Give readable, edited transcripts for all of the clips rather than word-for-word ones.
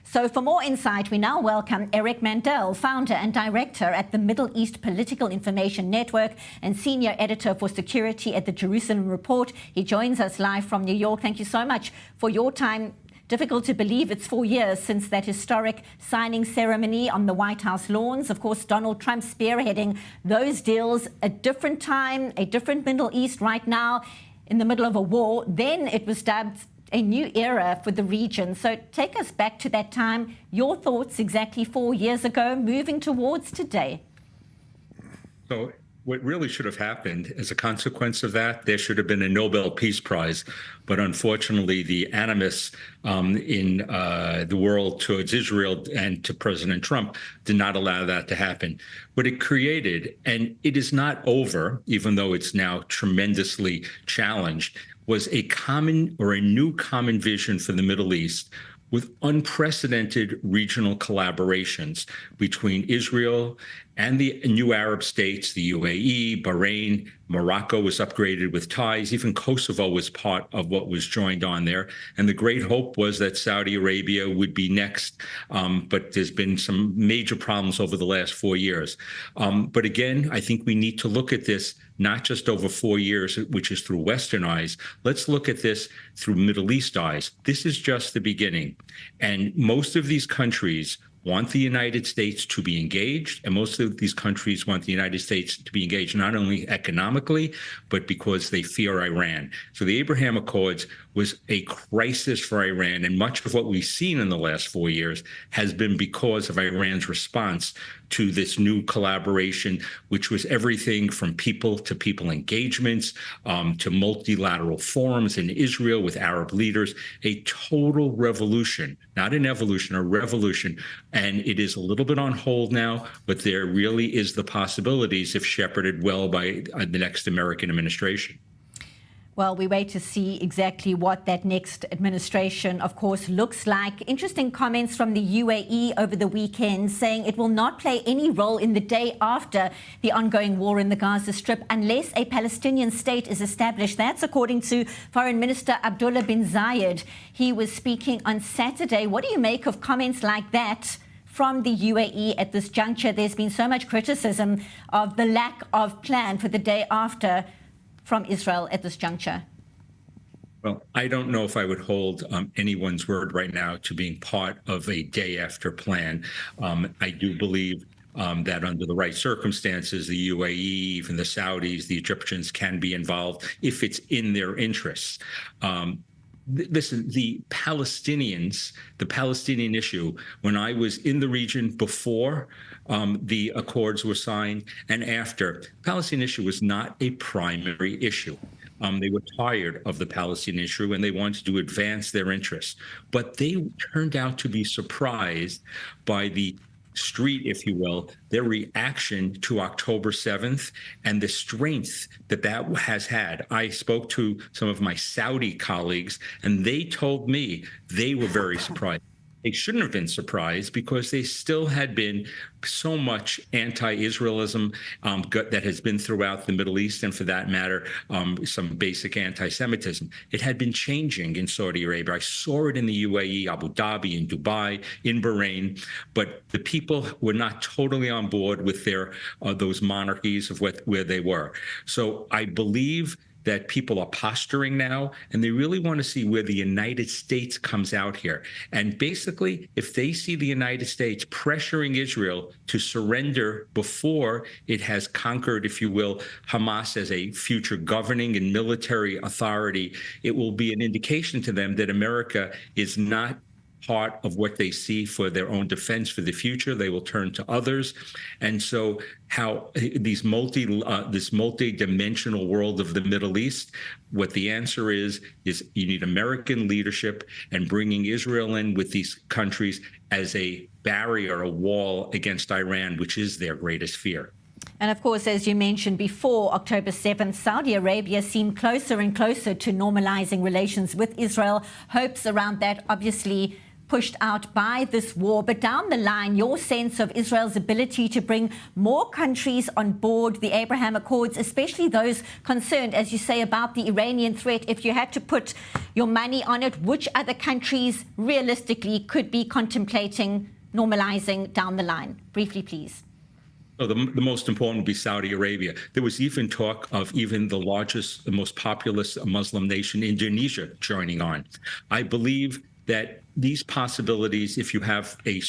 So for more insight, we now welcome Eric Mandel, founder and director at the Middle East Political Information Network and senior editor for security at the Jerusalem Report. He joins us live from New York. Thank you so much for your time. Difficult to believe it's 4 years since that historic signing ceremony on the White House lawns. Of course, Donald Trump spearheading those deals. A different time, a different Middle East right now, in the middle of a war. Then it was dubbed a new era for the region. So take us back to that time. Your thoughts exactly 4 years ago, moving towards today. So what really should have happened as a consequence of that, there should have been a Nobel Peace Prize. But unfortunately, the animus in the world towards Israel and to President Trump did not allow that to happen. What it created, and it is not over, even though it's now tremendously challenged, was a new common vision for the Middle East with unprecedented regional collaborations between Israel and the new Arab states, the UAE, Bahrain. Morocco was upgraded with ties. Even Kosovo was part of what was joined on there. And the great hope was that Saudi Arabia would be next. But there's been some major problems over the last 4 years. But again, I think we need to look at this not just over 4 years, which is through Western eyes. Let's look at this through Middle East eyes. This is just the beginning. And most of these countries want the United States to be engaged, and most of these countries want the United States to be engaged not only economically, but because they fear Iran. So the Abraham Accords was a crisis for Iran, and much of what we've seen in the last 4 years has been because of Iran's response to this new collaboration, which was everything from people-to-people engagements, to multilateral forums in Israel with Arab leaders, a total revolution, not an evolution, a revolution. And it is a little bit on hold now, but there really is the possibilities if shepherded well by the next American administration. Well, we wait to see exactly what that next administration, of course, looks like. Interesting comments from the UAE over the weekend saying it will not play any role in the day after the ongoing war in the Gaza Strip unless a Palestinian state is established. That's according to Foreign Minister Abdullah bin Zayed. He was speaking on Saturday. What do you make of comments like that from the UAE at this juncture? There's been so much criticism of the lack of plan for the day after from Israel at this juncture. Well, I don't know if I would hold anyone's word right now to being part of a day after plan. I do believe that under the right circumstances, the UAE, even the Saudis, the Egyptians can be involved if it's in their interests. Listen, the Palestinians, the Palestinian issue, when I was in the region before the accords were signed and after, the Palestinian issue was not a primary issue. They were tired of the Palestinian issue and they wanted to advance their interests. But they turned out to be surprised by the street, if you will, their reaction to October 7th and the strength that that has had. I spoke to some of my Saudi colleagues and they told me they were very surprised. They shouldn't have been surprised because they still had been so much anti-Israelism that has been throughout the Middle East, and for that matter, some basic anti-Semitism. It had been changing in Saudi Arabia. I saw it in the UAE, Abu Dhabi, in Dubai, in Bahrain, but the people were not totally on board with their those monarchies of where they were. So I believe that people are posturing now, and they really want to see where the United States comes out here. And basically, if they see the United States pressuring Israel to surrender before it has conquered, if you will, Hamas as a future governing and military authority, it will be an indication to them that America is not part of what they see for their own defense for the future. They will turn to others. And so how this multi-dimensional world of the Middle East, what the answer is you need American leadership and bringing Israel in with these countries as a barrier, a wall against Iran, which is their greatest fear. And of course, as you mentioned before, October 7th, Saudi Arabia seemed closer and closer to normalizing relations with Israel. Hopes around that obviously pushed out by this war. But down the line, your sense of Israel's ability to bring more countries on board the Abraham Accords, especially those concerned, as you say, about the Iranian threat, if you had to put your money on it, which other countries realistically could be contemplating normalizing down the line? Briefly, please. So the most important would be Saudi Arabia. There was even talk of even the largest, the most populous Muslim nation, Indonesia, joining on. I believe that these possibilities, if you have a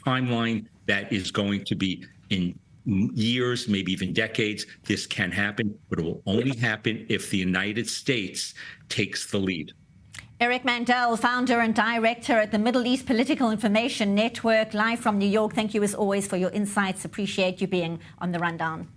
timeline that is going to be in years, maybe even decades, this can happen, but it will only happen if the United States takes the lead. Eric Mandel, founder and director at the Middle East Political Information Network, live from New York. Thank you as always for your insights. Appreciate you being on The Rundown.